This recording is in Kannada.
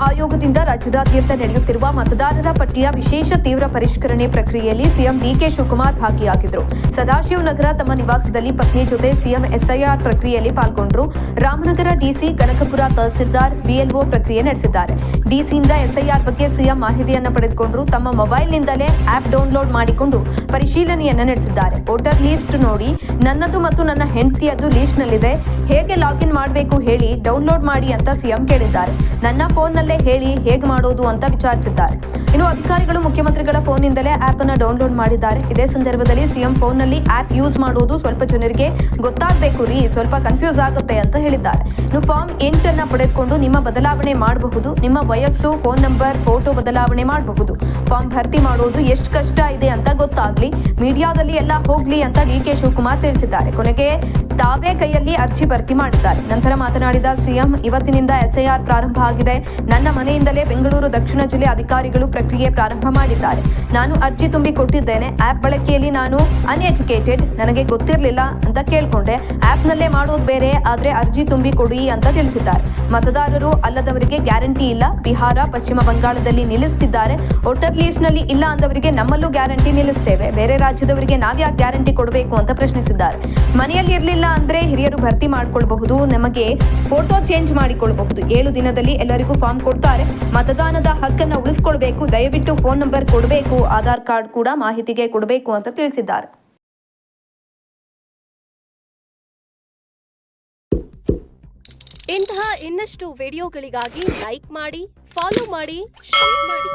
ಆಯೋಗದಿಂದ ರಾಜ್ಯದಾದ್ಯಂತ ನಡೆಯುತ್ತಿರುವ ಮತದಾರರ ಪಟ್ಟಿಯ ವಿಶೇಷ ತೀವ್ರ ಪರಿಷ್ಕರಣೆ ಪ್ರಕ್ರಿಯೆಯಲ್ಲಿ ಸಿಎಂ ಡಿಕೆ ಶಿವಕುಮಾರ್ ಭಾಗಿಯಾಗಿದ್ದರು. ಸದಾಶಿವನಗರ ತಮ್ಮ ನಿವಾಸದಲ್ಲಿ ಪತ್ನಿ ಜೊತೆ ಸಿಎಂ ಎಸ್ಐಆರ್ ಪ್ರಕ್ರಿಯೆಯಲ್ಲಿ ಪಾಲ್ಗೊಂಡರು. ರಾಮನಗರ ಡಿಸಿ, ಕನಕಪುರ ತಹಸೀಲ್ದಾರ್, ಬಿಎಲ್ಒ ಪ್ರಕ್ರಿಯೆ ನಡೆಸಿದ್ದಾರೆ. ಡಿಸಿಯಿಂದ ಎಸ್ಐಆರ್ ಬಗ್ಗೆ ಸಿಎಂ ಮಾಹಿತಿಯನ್ನು ಪಡೆದುಕೊಂಡರು. ತಮ್ಮ ಮೊಬೈಲ್ನಿಂದಲೇ ಆಪ್ ಡೌನ್ಲೋಡ್ ಮಾಡಿಕೊಂಡು ಪರಿಶೀಲನೆಯನ್ನು ನಡೆಸಿದ್ದಾರೆ. ವೋಟರ್ ಲೀಸ್ಟ್ ನೋಡಿ, ನನ್ನದು ಮತ್ತು ನನ್ನ ಹೆಂಡತಿಯದು ಲೀಸ್ಟ್ನಲ್ಲಿದೆ, ಹೇಗೆ ಲಾಗಿನ್ ಮಾಡಬೇಕು ಹೇಳಿ, ಡೌನ್ಲೋಡ್ ಮಾಡಿ ಅಂತ ಸಿಎಂ ಕೇಳಿದ್ದಾರೆ. ನನ್ನ ಫೋನ್ನಲ್ಲೇ ಹೇಳಿ ಹೇಗೆ ಮಾಡೋದು ಅಂತ ವಿಚಾರಿಸಿದ್ದಾರೆ. ಇನ್ನು ಅಧಿಕಾರಿಗಳು ಮುಖ್ಯಮಂತ್ರಿಗಳ ಫೋನ್ನಿಂದಲೇ ಆಪ್ ಅನ್ನು ಡೌನ್ಲೋಡ್ ಮಾಡಿದ್ದಾರೆ. ಇದೇ ಸಂದರ್ಭದಲ್ಲಿ ಸಿಎಂ ಫೋನ್ನಲ್ಲಿ ಆಪ್ ಯೂಸ್ ಮಾಡೋದು ಸ್ವಲ್ಪ ಜನರಿಗೆ ಗೊತ್ತಾಗಬೇಕು ರೀ, ಸ್ವಲ್ಪ ಕನ್ಫ್ಯೂಸ್ ಆಗುತ್ತೆ ಅಂತ ಹೇಳಿದ್ದಾರೆ. ಇನ್ನು ಫಾರ್ಮ್ 8 ಅನ್ನು ಪಡೆದುಕೊಂಡು ನಿಮ್ಮ ಬದಲಾವಣೆ ಮಾಡಬಹುದು. ನಿಮ್ಮ ವಯಸ್ಸು, ಫೋನ್ ನಂಬರ್, ಫೋಟೋ ಬದಲಾವಣೆ ಮಾಡಬಹುದು. ಫಾರ್ಮ್ ಭರ್ತಿ ಮಾಡೋದು ಎಷ್ಟು ಕಷ್ಟ ಇದೆ ಅಂತ ಗೊತ್ತಾಗ್ಲಿ, ಮೀಡಿಯಾದಲ್ಲಿ ಎಲ್ಲ ಹೋಗ್ಲಿ ಅಂತ ಡಿಕೆ ಶಿವಕುಮಾರ್ ತಿಳಿಸಿದ್ದಾರೆ. ಕೊನೆಗೆ ತಾವೇ ಕೈಯಲ್ಲಿ ಅರ್ಜಿ ಭರ್ತಿ ಮಾಡಿದ್ದಾರೆ. ನಂತರ ಮಾತನಾಡಿದ ಸಿಎಂ, ಇವತ್ತಿನಿಂದ ಎಸ್ಐಆರ್ ಪ್ರಾರಂಭ ಆಗಿದೆ. ನನ್ನ ಮನೆಯಿಂದಲೇ ಬೆಂಗಳೂರು ದಕ್ಷಿಣ ಜಿಲ್ಲೆ ಅಧಿಕಾರಿಗಳು ಪ್ರಕ್ರಿಯೆ ಪ್ರಾರಂಭ ಮಾಡಿದ್ದಾರೆ. ನಾನು ಅರ್ಜಿ ತುಂಬಿ ಕೊಟ್ಟಿದ್ದೇನೆ. ಆಪ್ ಬಳಕೆಯಲ್ಲಿ ನಾನು ಅನ್ಎಜುಕೇಟೆಡ್, ನನಗೆ ಗೊತ್ತಿರಲಿಲ್ಲ ಅಂತ ಕೇಳ್ಕೊಂಡೆ. ಆಪ್ನಲ್ಲೇ ಮಾಡೋದು ಬೇರೆ, ಆದರೆ ಅರ್ಜಿ ತುಂಬಿ ಕೊಡಿ ಅಂತ ತಿಳಿಸಿದ್ದಾರೆ. ಮತದಾರರು ಅಲ್ಲದವರಿಗೆ ಗ್ಯಾರಂಟಿ ಇಲ್ಲ. ಬಿಹಾರ, ಪಶ್ಚಿಮ ಬಂಗಾಳದಲ್ಲಿ ನಿಲ್ಲಿಸುತ್ತಿದ್ದಾರೆ. ವೋಟರ್ ಲೀಸ್ಟ್ನಲ್ಲಿ ಇಲ್ಲ ಅಂದವರಿಗೆ ನಮ್ಮಲ್ಲೂ ಗ್ಯಾರಂಟಿ ನಿಲ್ಲಿಸ್ತೇವೆ. ಬೇರೆ ರಾಜ್ಯದವರಿಗೆ ನಾವ್ಯಾಕೆ ಗ್ಯಾರಂಟಿ ಕೊಡಬೇಕು ಅಂತ ಪ್ರಶ್ನಿಸಿದ್ದಾರೆ. ಮನೆಯಲ್ಲಿ ಇರಲಿಲ್ಲ ಅಂದ್ರೆ ಹಿರಿಯರು ಭರ್ತಿ ಮಾಡಿಕೊಳ್ಳಬಹುದು. ನಮಗೆ ಫೋಟೋ ಚೇಂಜ್ ಮಾಡಿಕೊಳ್ಳಬಹುದು. 7 ದಿನದಲ್ಲಿ ಎಲ್ಲರಿಗೂ ಫಾರ್ಮ್ ಕೊಡ್ತಾರೆ. ಮತದಾನದ ಹಕ್ಕನ್ನು ಉಳಿಸಿಕೊಳ್ಬೇಕು. ದಯವಿಟ್ಟು ಫೋನ್ ನಂಬರ್ ಕೊಡಬೇಕು, ಆಧಾರ್ ಕಾರ್ಡ್ ಕೂಡ ಮಾಹಿತಿಗೆ ಕೊಡಬೇಕು ಅಂತ ತಿಳಿಸಿದ್ದಾರೆ. ಇಂತಹ ಇನ್ನಷ್ಟು ವಿಡಿಯೋಗಳಿಗಾಗಿ ಲೈಕ್ ಮಾಡಿ, ಫಾಲೋ ಮಾಡಿ, ಶೇರ್ ಮಾಡಿ.